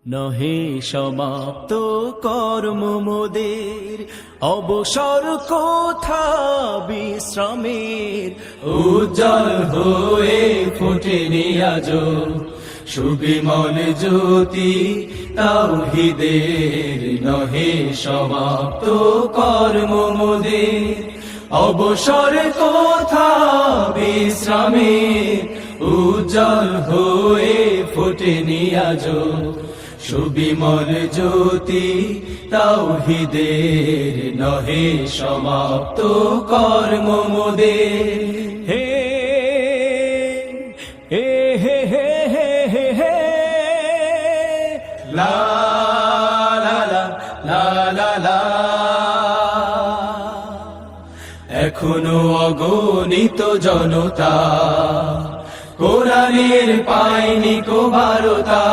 নহে সমাপ্ত কর্ম মোদের, অবসর কোথা বিশ্রামের। উজ্জ্বল হয়ে ফোটেনি আজো সুবিমল জ্যোতি তাওহীদের। নহে সমাপ্ত কর্ম মোদের, অবসর কোথা বিশ্রামের। উজ্জ্বল হয়ে ফোটেনি আজো সুবিমল জ্যোতি তাওহীদের। নহে সমাপ্ত কর্ম মোদের। হে হে হে হে হে হে হে লা লা লা লা লা লা। এখনো অগণিত জনতা কোরআনের পায়নি কো বারতা।